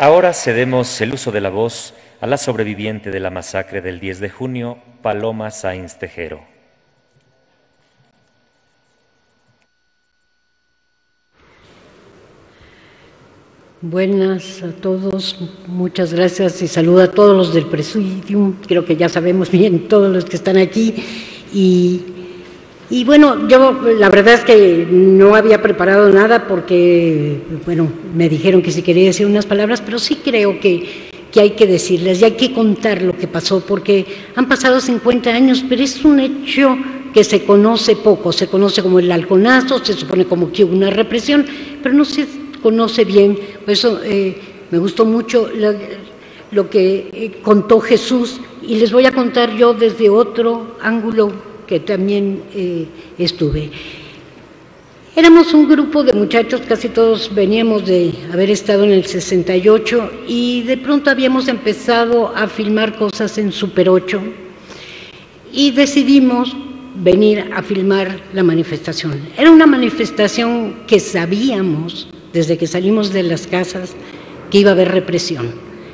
Ahora cedemos el uso de la voz a la sobreviviente de la masacre del 10 de junio, Paloma Sáenz Tejero. Buenas a todos, muchas gracias y saludo a todos los del Presidium, creo que ya sabemos bien todos los que están aquí y bueno, yo la verdad es que no había preparado nada porque, bueno, me dijeron que si quería decir unas palabras, pero sí creo que hay que decirles y hay que contar lo que pasó porque han pasado 50 años, pero es un hecho que se conoce poco, se conoce como el halconazo, se supone como que hubo una represión, pero no se conoce bien, por eso me gustó mucho lo que contó Jesús y les voy a contar yo desde otro ángulo que también estuve. Éramos un grupo de muchachos, casi todos veníamos de haber estado en el 68 y de pronto habíamos empezado a filmar cosas en Super 8 y decidimos venir a filmar la manifestación. Era una manifestación que sabíamos desde que salimos de las casas que iba a haber represión.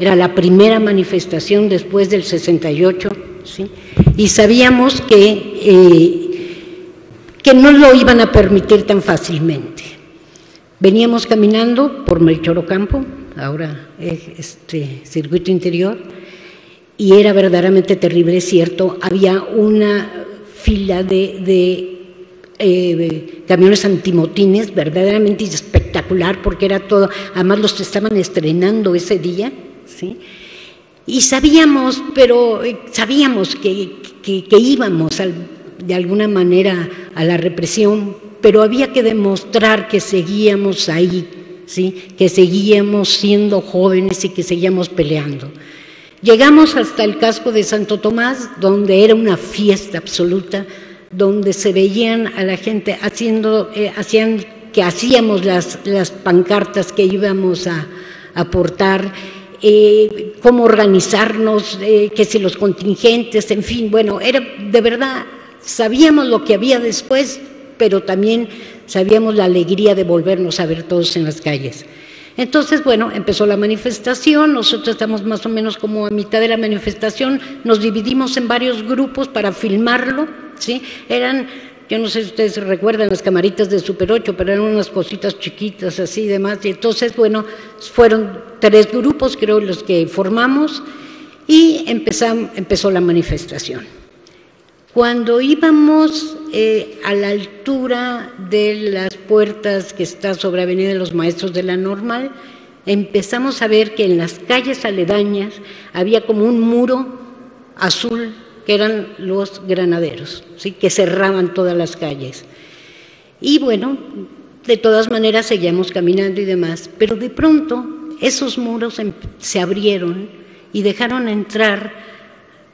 Era la primera manifestación después del 68, ¿sí? Y sabíamos que no lo iban a permitir tan fácilmente. Veníamos caminando por Melchor Ocampo, ahora circuito interior, y era verdaderamente terrible, es cierto, había una fila de camiones antimotines, verdaderamente espectacular, porque era todo, además los estaban estrenando ese día, ¿sí? Y sabíamos, pero sabíamos que íbamos de alguna manera a la represión, pero había que demostrar que seguíamos ahí, ¿sí? Que seguíamos siendo jóvenes y que seguíamos peleando. Llegamos hasta el casco de Santo Tomás, donde era una fiesta absoluta, donde se veían a la gente hacíamos las pancartas que íbamos a aportar, cómo organizarnos, que si los contingentes, en fin, bueno, era de verdad, sabíamos lo que había después, pero también sabíamos la alegría de volvernos a ver todos en las calles. Entonces, bueno, empezó la manifestación, nosotros estamos más o menos como a mitad de la manifestación, nos dividimos en varios grupos para filmarlo, ¿sí? Eran, yo no sé si ustedes recuerdan las camaritas de Super 8, pero eran unas cositas chiquitas así y demás, y entonces, bueno, fueron 3 grupos, creo, los que formamos, y empezó la manifestación. Cuando íbamos a la altura de las puertas que está sobre Avenida de los Maestros de la Normal, empezamos a ver que en las calles aledañas había como un muro azul que eran los granaderos, ¿sí? Que cerraban todas las calles. Y bueno, de todas maneras seguíamos caminando y demás, pero de pronto esos muros se abrieron y dejaron entrar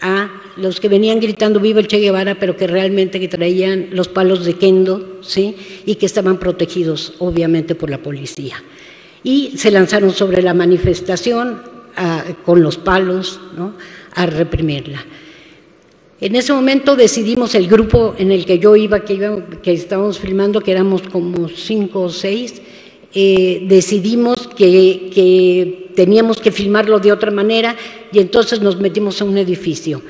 a los que venían gritando viva el Che Guevara, pero que realmente que traían los palos de kendo, ¿sí? Y que estaban protegidos obviamente por la policía. Y se lanzaron sobre la manifestación con los palos, ¿no? A reprimirla. En ese momento decidimos, el grupo en el que yo iba, que estábamos filmando, que éramos como 5 o 6, decidimos que teníamos que filmarlo de otra manera y entonces nos metimos a un edificio.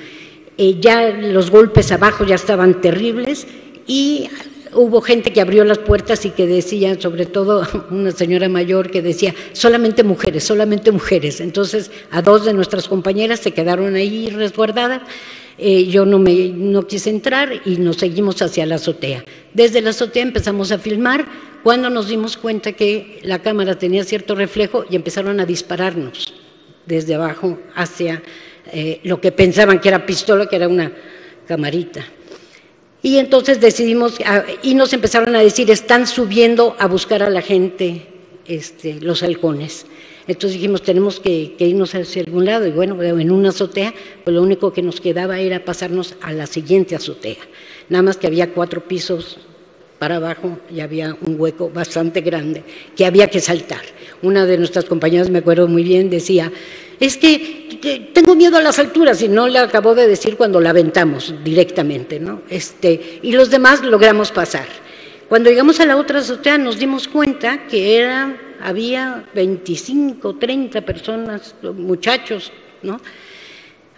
Ya los golpes abajo ya estaban terribles y hubo gente que abrió las puertas y que decía, sobre todo una señora mayor que decía, solamente mujeres, solamente mujeres. Entonces a 2 de nuestras compañeras se quedaron ahí resguardadas. Yo no quise entrar y nos seguimos hacia la azotea. Desde la azotea empezamos a filmar cuando nos dimos cuenta que la cámara tenía cierto reflejo y empezaron a dispararnos desde abajo hacia lo que pensaban que era pistola, que era una camarita. Y entonces decidimos, y nos empezaron a decir, están subiendo a buscar a la gente, los halcones. Entonces dijimos, tenemos que irnos hacia algún lado, y bueno, en una azotea, pues lo único que nos quedaba era pasarnos a la siguiente azotea. Nada más que había 4 pisos para abajo y había un hueco bastante grande que había que saltar. Una de nuestras compañeras, me acuerdo muy bien, decía, es que tengo miedo a las alturas, y no le acabó de decir cuando la aventamos directamente, ¿no? Y los demás logramos pasar. Cuando llegamos a la otra azotea nos dimos cuenta que era había 25, 30 personas, muchachos, ¿no?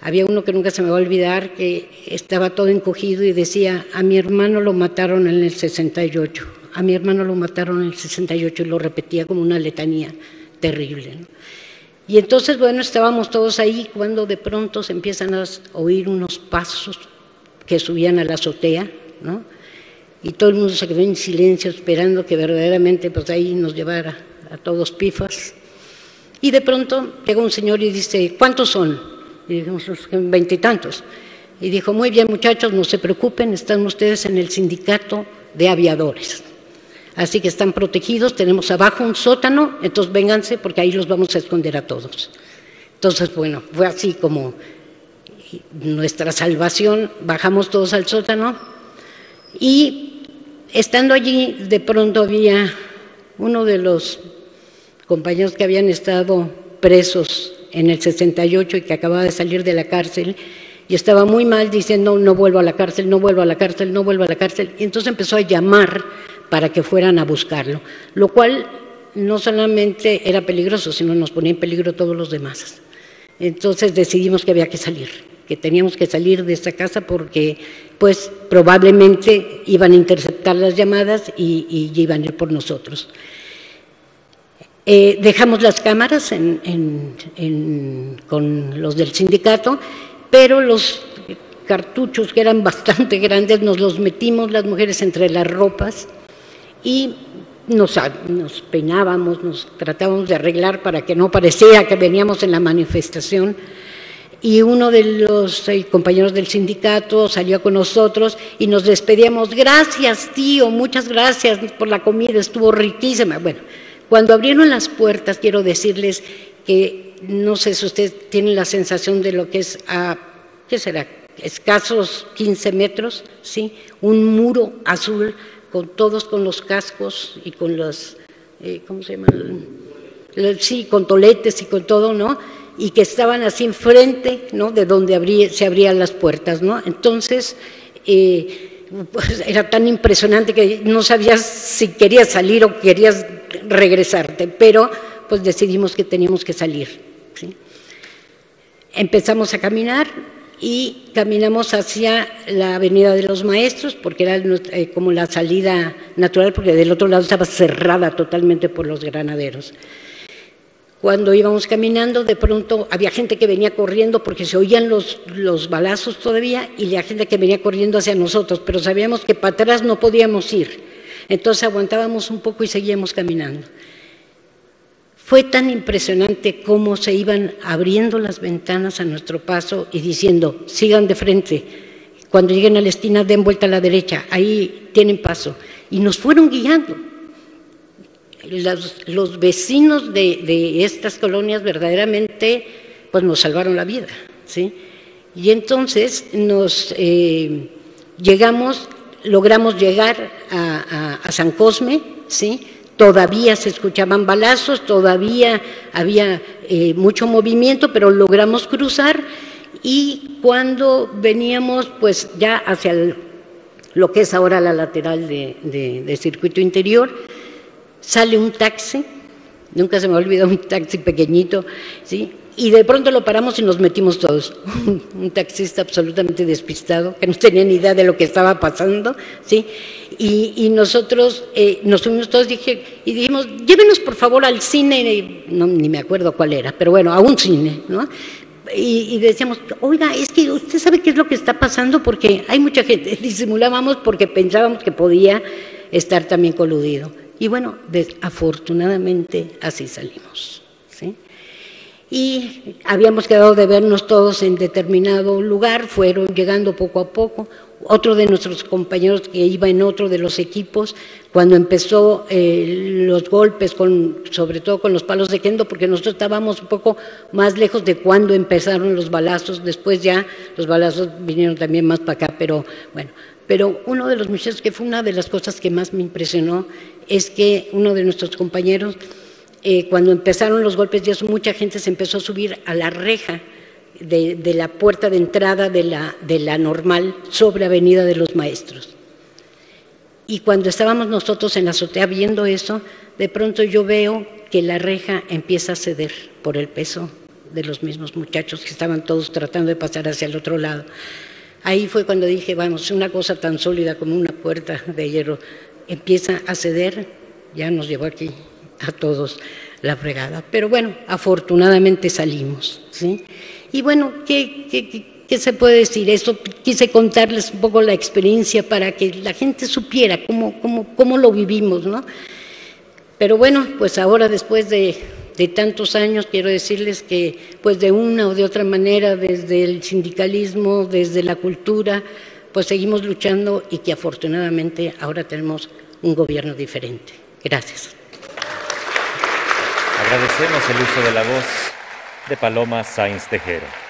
Había uno que nunca se me va a olvidar, que estaba todo encogido y decía: a mi hermano lo mataron en el 68, a mi hermano lo mataron en el 68, y lo repetía como una letanía terrible, ¿no? Y entonces, bueno, estábamos todos ahí cuando de pronto se empiezan a oír unos pasos que subían a la azotea, ¿no? Y todo el mundo se quedó en silencio esperando que verdaderamente pues ahí nos llevara a todos pifas. Y de pronto llega un señor y dice: ¿cuántos son? Y dijimos: 20 y tantos. Y dijo: muy bien, muchachos, no se preocupen, están ustedes en el sindicato de aviadores. Así que están protegidos, tenemos abajo un sótano, entonces vénganse porque ahí los vamos a esconder a todos. Entonces, bueno, fue así como nuestra salvación, bajamos todos al sótano y estando allí, de pronto había uno de los compañeros que habían estado presos en el 68 y que acababa de salir de la cárcel y estaba muy mal diciendo: no vuelvo a la cárcel, no vuelvo a la cárcel, no vuelvo a la cárcel. Y entonces empezó a llamar para que fueran a buscarlo, lo cual no solamente era peligroso, sino nos ponía en peligro todos los demás. Entonces decidimos que había que salir, que teníamos que salir de esta casa porque pues probablemente iban a interceptar las llamadas y iban a ir por nosotros. Dejamos las cámaras con los del sindicato, pero los cartuchos, que eran bastante grandes, nos los metimos las mujeres entre las ropas y nos peinábamos, nos tratábamos de arreglar para que no pareciera que veníamos en la manifestación. Y uno de los compañeros del sindicato salió con nosotros y nos despedíamos: gracias, tío, muchas gracias por la comida, estuvo riquísima. Bueno, cuando abrieron las puertas, quiero decirles que no sé si ustedes tienen la sensación de lo que es a, ¿qué será?, escasos 15 metros, ¿sí? Un muro azul con todos con los cascos y con los, ¿cómo se llama? Sí, con toletes y con todo, ¿no? Y que estaban así enfrente, ¿no?, de donde se abrían las puertas, ¿no? Entonces, pues era tan impresionante que no sabías si querías salir o querías regresarte, pero pues decidimos que teníamos que salir, ¿sí? Empezamos a caminar y caminamos hacia la Avenida de los Maestros, porque era como la salida natural, porque del otro lado estaba cerrada totalmente por los granaderos. Cuando íbamos caminando, de pronto había gente que venía corriendo porque se oían los balazos todavía, y la gente que venía corriendo hacia nosotros, pero sabíamos que para atrás no podíamos ir. Entonces aguantábamos un poco y seguíamos caminando. Fue tan impresionante cómo se iban abriendo las ventanas a nuestro paso y diciendo: sigan de frente, cuando lleguen a la esquina den vuelta a la derecha, ahí tienen paso. Y nos fueron guiando. Los vecinos de estas colonias verdaderamente pues nos salvaron la vida, ¿sí? Y entonces logramos llegar a San Cosme, ¿sí? Todavía se escuchaban balazos, todavía había mucho movimiento, pero logramos cruzar, y cuando veníamos pues ya hacia lo que es ahora la lateral de circuito interior, sale un taxi, nunca se me ha olvidado, un taxi pequeñito, ¿sí? Y de pronto lo paramos y nos metimos todos. Un taxista absolutamente despistado, que no tenía ni idea de lo que estaba pasando, ¿sí? Y nosotros nos fuimos todos y dijimos: llévenos por favor al cine, no, ni me acuerdo cuál era, pero bueno, a un cine, ¿no? Y decíamos: oiga, es que usted sabe qué es lo que está pasando, porque hay mucha gente. Disimulábamos porque pensábamos que podía estar también coludido. Y bueno, afortunadamente así salimos, ¿sí? Y habíamos quedado de vernos todos en determinado lugar, fueron llegando poco a poco. Otro de nuestros compañeros que iba en otro de los equipos, cuando empezó los golpes, sobre todo con los palos de kendo, porque nosotros estábamos un poco más lejos de cuando empezaron los balazos. Después ya los balazos vinieron también más para acá, pero bueno. Pero uno de los muchachos, que fue una de las cosas que más me impresionó, es que uno de nuestros compañeros, cuando empezaron los golpes y eso, mucha gente se empezó a subir a la reja de la puerta de entrada de la normal sobre Avenida de los Maestros. Y cuando estábamos nosotros en la azotea viendo eso, de pronto yo veo que la reja empieza a ceder por el peso de los mismos muchachos que estaban todos tratando de pasar hacia el otro lado. Ahí fue cuando dije, vamos, una cosa tan sólida como una puerta de hierro empieza a ceder, ya nos llevó aquí a todos la fregada. Pero bueno, afortunadamente salimos, ¿sí? Y bueno, ¿qué se puede decir? Eso quise contarles un poco la experiencia para que la gente supiera cómo lo vivimos, ¿no? Pero bueno, pues ahora después de tantos años quiero decirles que pues de una o de otra manera desde el sindicalismo, desde la cultura, pues seguimos luchando y que afortunadamente ahora tenemos un gobierno diferente. Gracias. Agradecemos el uso de la voz de Paloma Sáenz Tejero.